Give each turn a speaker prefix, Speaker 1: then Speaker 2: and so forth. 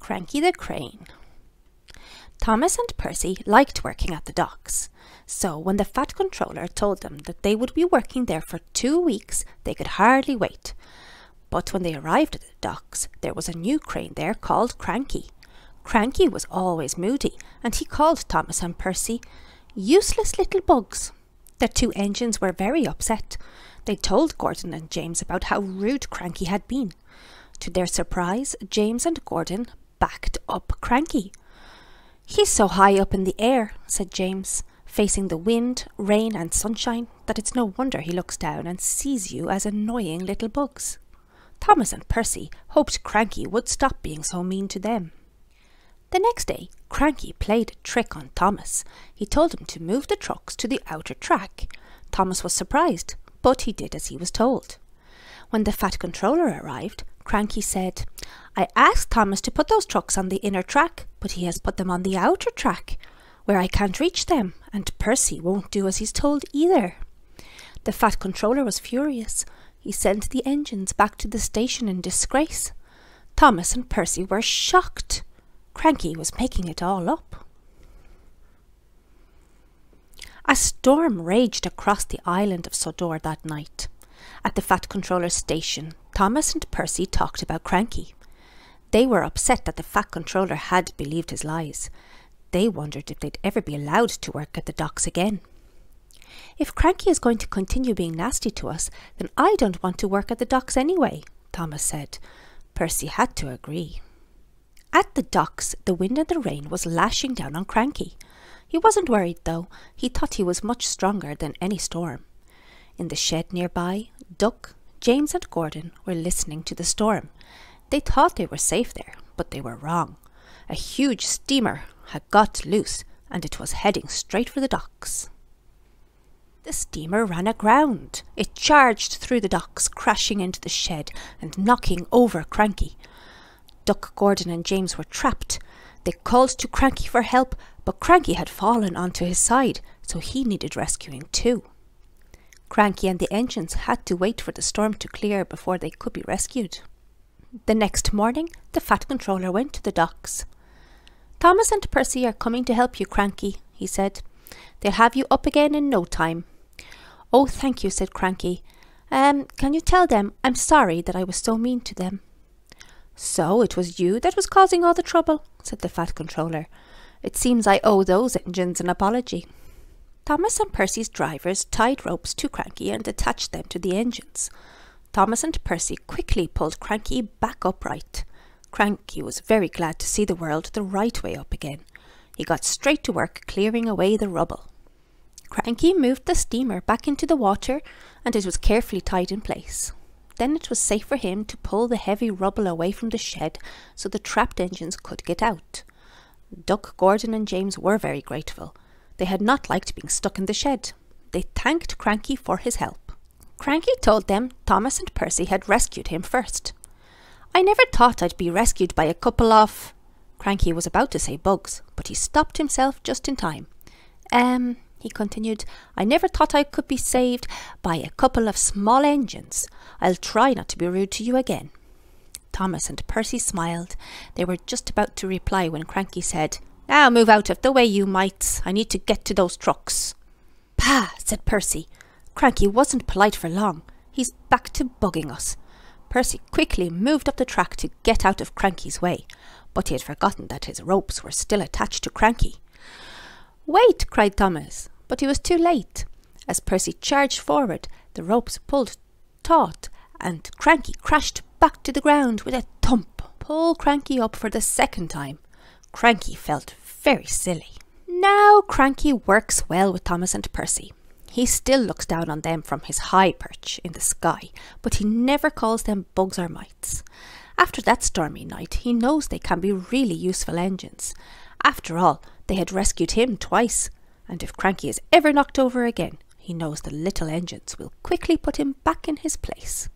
Speaker 1: Cranky the Crane. Thomas and Percy liked working at the docks, so when the Fat Controller told them that they would be working there for 2 weeks, they could hardly wait. But when they arrived at the docks, there was a new crane there called Cranky. Cranky was always moody, and he called Thomas and Percy useless little bugs. The 2 engines were very upset. They told Gordon and James about how rude Cranky had been. To their surprise, James and Gordon backed up Cranky. "He's so high up in the air," said James, "facing the wind, rain and sunshine, that it's no wonder he looks down and sees you as annoying little bugs." Thomas and Percy hoped Cranky would stop being so mean to them. The next day, Cranky played a trick on Thomas. He told him to move the trucks to the outer track. Thomas was surprised, but he did as he was told. When the Fat Controller arrived, Cranky said, "I asked Thomas to put those trucks on the inner track, but he has put them on the outer track, where I can't reach them, and Percy won't do as he's told either." The Fat Controller was furious. He sent the engines back to the station in disgrace. Thomas and Percy were shocked. Cranky was making it all up. A storm raged across the island of Sodor that night. At the Fat Controller's station, Thomas and Percy talked about Cranky. They were upset that the Fat Controller had believed his lies. They wondered if they'd ever be allowed to work at the docks again. "If Cranky is going to continue being nasty to us, then I don't want to work at the docks anyway," Thomas said. Percy had to agree. At the docks, the wind and the rain was lashing down on Cranky. He wasn't worried, though. He thought he was much stronger than any storm. In the shed nearby, Duck, James and Gordon were listening to the storm. They thought they were safe there, but they were wrong. A huge steamer had got loose, and it was heading straight for the docks. The steamer ran aground. It charged through the docks, crashing into the shed and knocking over Cranky. Duck, Gordon and James were trapped. They called to Cranky for help, but Cranky had fallen onto his side, so he needed rescuing too. Cranky and the engines had to wait for the storm to clear before they could be rescued. The next morning, the Fat Controller went to the docks. "Thomas and Percy are coming to help you, Cranky," he said. "They'll have you up again in no time." "Oh, thank you," said Cranky. Can you tell them I'm sorry that I was so mean to them?" "So it was you that was causing all the trouble," said the Fat Controller. "It seems I owe those engines an apology." Thomas and Percy's drivers tied ropes to Cranky and attached them to the engines. Thomas and Percy quickly pulled Cranky back upright. Cranky was very glad to see the world the right way up again. He got straight to work clearing away the rubble. Cranky moved the steamer back into the water, and it was carefully tied in place. Then it was safe for him to pull the heavy rubble away from the shed so the trapped engines could get out. Duck, Gordon and James were very grateful. They had not liked being stuck in the shed. They thanked Cranky for his help. Cranky told them Thomas and Percy had rescued him first. "I never thought I'd be rescued by a couple of—" Cranky was about to say bugs, but he stopped himself just in time. He continued, "I never thought I could be saved by a couple of small engines. I'll try not to be rude to you again." Thomas and Percy smiled. They were just about to reply when Cranky said, "Now move out of the way, you mites. I need to get to those trucks." "Pah," said Percy. "Cranky wasn't polite for long. He's back to bugging us." Percy quickly moved up the track to get out of Cranky's way, but he had forgotten that his ropes were still attached to Cranky. "Wait!" cried Thomas, but he was too late. As Percy charged forward, the ropes pulled taut, and Cranky crashed back to the ground with a thump. Pull Cranky up for the second time. Cranky felt very silly. Now Cranky works well with Thomas and Percy. He still looks down on them from his high perch in the sky, but he never calls them bugs or mites. After that stormy night, he knows they can be really useful engines. After all, they had rescued him twice, and if Cranky is ever knocked over again, he knows the little engines will quickly put him back in his place.